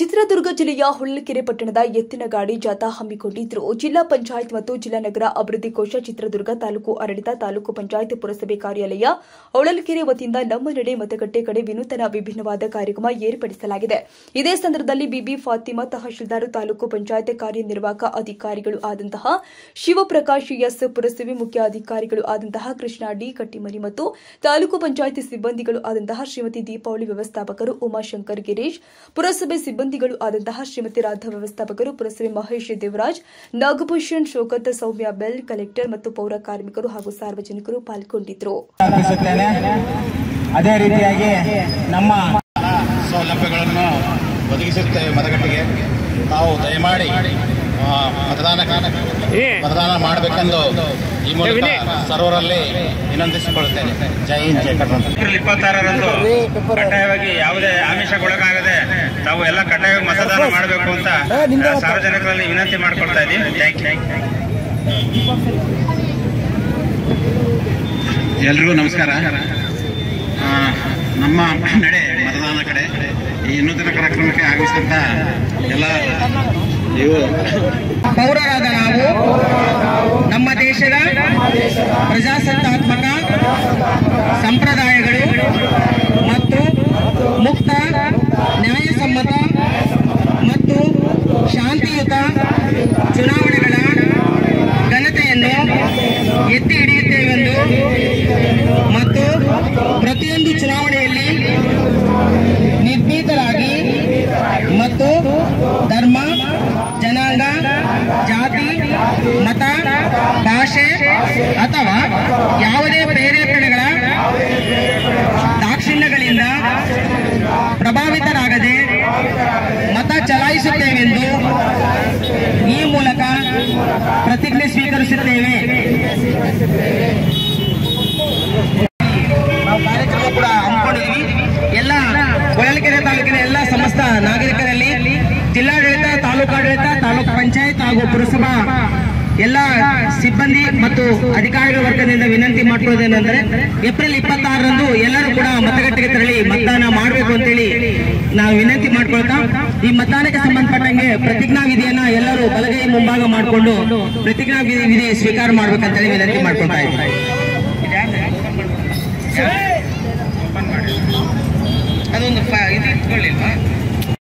ಚಿತ್ರದುರ್ಗ ಜಿಲ್ಲೆಯ ಹೊಳಲ್ಕೆರೆ ಪಟ್ಟಣದ ಎತ್ತಿನಗಾಡಿ ಜಾಥಾ ಹಮ್ಮಿಕೊಂಡಿದ್ರು. ಜಿಲ್ಲಾ ಪಂಚಾಯತ್ ಮತ್ತು ಜಿಲ್ಲಾ ನಗರ ಅಭಿವೃದ್ಧಿ ಕೋಶ, ಚಿತ್ರದುರ್ಗ ತಾಲೂಕು ಆಡಳಿತ, ತಾಲೂಕು ಪಂಚಾಯತ್ ಪುರಸಭೆ ಕಾರ್ಯಾಲಯ, ಹೊಳಲ್ಕೆರೆ ವತಿಯಿಂದ ನಮ್ಮ ನಡೆ ಮತಗಟ್ಟೆ ಕಡೆ ವಿನೂತನ ವಿಭಿನ್ನವಾದ ಕಾರ್ಯಕ್ರಮ ಏರ್ಪಡಿಸಲಾಗಿದೆ. ಇದೇ ಸಂದರ್ಭದಲ್ಲಿ ಬಿಬಿ ಫಾತಿಮಾ, ತಹಶೀಲ್ದಾರ್, ತಾಲೂಕು ಪಂಚಾಯತ್ ಕಾರ್ಯನಿರ್ವಾಹಕ ಅಧಿಕಾರಿಗಳು ಆದಂತಹ ಶಿವಪ್ರಕಾಶ್ ಎಸ್, ಪುರಸಭೆ ಮುಖ್ಯ ಅಧಿಕಾರಿಗಳು ಆದಂತಹ ಕೃಷ್ಣ ಡಿ ಕಟ್ಟಿಮನಿ ಮತ್ತು ತಾಲೂಕು ಪಂಚಾಯತ್ ಸಿಬ್ಬಂದಿಗಳು ಆದಂತಹ ಶ್ರೀಮತಿ ದೀಪಾವಳಿ, ವ್ಯವಸ್ಥಾಪಕರು ಉಮಾಶಂಕರ್ ಗಿರೀಶ್, ಪುರಸಭೆ ಸಿಬ್ಬಂದಿಗಳು ಆದಂತಹ ಶ್ರೀಮತಿ ರಾಧಾ, ವ್ಯವಸ್ಥಾಪಕರು ಪುರಸಭೆ ಮಹೇಶ್ ದೇವರಾಜ್, ನಾಗಭೂಷಣ್, ಶೋಕತ್, ಸೌಮ್ಯ ಬೆಲ್, ಕಲೆಕ್ಟರ್ ಮತ್ತು ಪೌರ ಕಾರ್ಮಿಕರು ಹಾಗೂ ಸಾರ್ವಜನಿಕರು ಪಾಲ್ಗೊಂಡಿದ್ದರು. ಅದೇ ರೀತಿಯಾಗಿ ನಮ್ಮ ಸೌಲಭ್ಯಗಳನ್ನು ಒದಗಿಸುತ್ತೇವೆ. ಮತಗಟ್ಟೆಗೆ ತಾವು ದಯಮಾಡಿ ಮತದಾನ ಮಾಡಬೇಕೆಂದು ಈ ಮೂಲಕ ಸರ್ವರಲ್ಲಿ ವಿನಂತಿಸಿಕೊಳ್ಳುತ್ತೇನೆ. ಜೈ ಹಿಂದ್, ಜೈ ಕರ್ನಾಟಕ. ಏಪ್ರಿಲ್ 26ರಂದು ಕಡ್ಡಾಯವಾಗಿ ಯಾವುದೇ ಆಮಿಷಗೊಳಗಾಗದೆ ತಾವು ಎಲ್ಲ ಕಡ್ಡಾಯವಾಗಿ ಮತದಾನ ಮಾಡಬೇಕು ಅಂತ ಸಾರ್ವಜನಿಕರಲ್ಲಿ ವಿನಂತಿ ಮಾಡಿಕೊಳ್ತಾ ಇದ್ದೀವಿ. ಎಲ್ರಿಗೂ ನಮಸ್ಕಾರ. ನಮ್ಮ ನಡೆ ಮತದಾನ ಕಡೆ ಈ ನೂತನ ಕಾರ್ಯಕ್ರಮಕ್ಕೆ ಆಗಮಿಸಿದಂತ ಎಲ್ಲ ಪೌರರಾದ ನಾವು ನಮ್ಮ ದೇಶದ ಪ್ರಜಾಸತ್ತಾತ್ಮಕ ಸಂಪ್ರದಾಯಗಳು ಮತ್ತು ಮುಕ್ತ, ನ್ಯಾಯಸಮ್ಮತ ಮತ್ತು ಶಾಂತಿಯುತ ಚುನಾವಣೆಗಳ ಘನತೆಯನ್ನು ಎತ್ತಿ ಹಿಡಿಯುತ್ತೇವೆಂದು ಮತ್ತು ಪ್ರತಿಯೊಂದು ಚುನಾವಣೆಯಲ್ಲಿ ನಿರ್ಭೀತರಾಗಿ ಮತ್ತು ಧರ್ಮ, ಜನಾಂಗ, ಜಾತಿ, ಮತ, ಭಾಷೆ ಅಥವಾ ಯಾವುದೇ ಪ್ರೇರೇಪಣೆಗಳ ದಾಕ್ಷಿಣ್ಯಗಳಿಂದ ಪ್ರಭಾವಿತರಾಗದೆ ಮತ ಚಲಾಯಿಸುತ್ತೇವೆಂದು ಈ ಮೂಲಕ ಪ್ರತಿಜ್ಞೆ ಸ್ವೀಕರಿಸುತ್ತೇವೆ. ನಾವು ಕಾರ್ಯಕ್ರಮ ಕೂಡ ಹಮ್ಮಿಕೊಂಡಿದ್ದೀವಿ. ಎಲ್ಲ ಹೊಳಲ್ಕೆರೆ ತಾಲೂಕಿನ ಎಲ್ಲ ಸಮಸ್ತ ನಾಗರಿಕರಲ್ಲಿ ಜಿಲ್ಲಾಡಳಿತ, ತಾಲೂಕಾಡಳಿತ, ತಾಲೂಕು ಪಂಚಾಯತ್ ಹಾಗೂ ಪುರಸಭಾ ಎಲ್ಲ ಸಿಬ್ಬಂದಿ ಮತ್ತು ಅಧಿಕಾರಿಗಳ ವರ್ಗದಿಂದ ವಿನಂತಿ ಮಾಡಿಕೊಳ್ಳೋದೇನೆಂದರೆ ಏಪ್ರಿಲ್ 26ರಂದು ಎಲ್ಲರೂ ಕೂಡ ಮತಗಟ್ಟೆಗೆ ತೆರಳಿ ಮತದಾನ ಮಾಡಬೇಕು ಅಂತೇಳಿ ನಾವು ವಿನಂತಿ ಮಾಡ್ಕೊಳ್ತಾ, ಈ ಮತದಾನಕ್ಕೆ ಸಂಬಂಧಪಟ್ಟಂಗೆ ಪ್ರತಿಜ್ಞಾ ವಿಧಿಯನ್ನ ಎಲ್ಲರೂ ಬಲಗೈ ಮುಂಭಾಗ ಮಾಡಿಕೊಂಡು ಪ್ರತಿಜ್ಞಾ ವಿಧಿ ಸ್ವೀಕಾರ ಮಾಡ್ಬೇಕಂತೇಳಿ ವಿನಂತಿ ಮಾಡ್ಕೊಳ್ತಾ ಇದ್ದೀವಿ. ಅದೊಂದು ಇದು ಇಟ್ಕೊಳ್ಳಿಲ್ವಾ?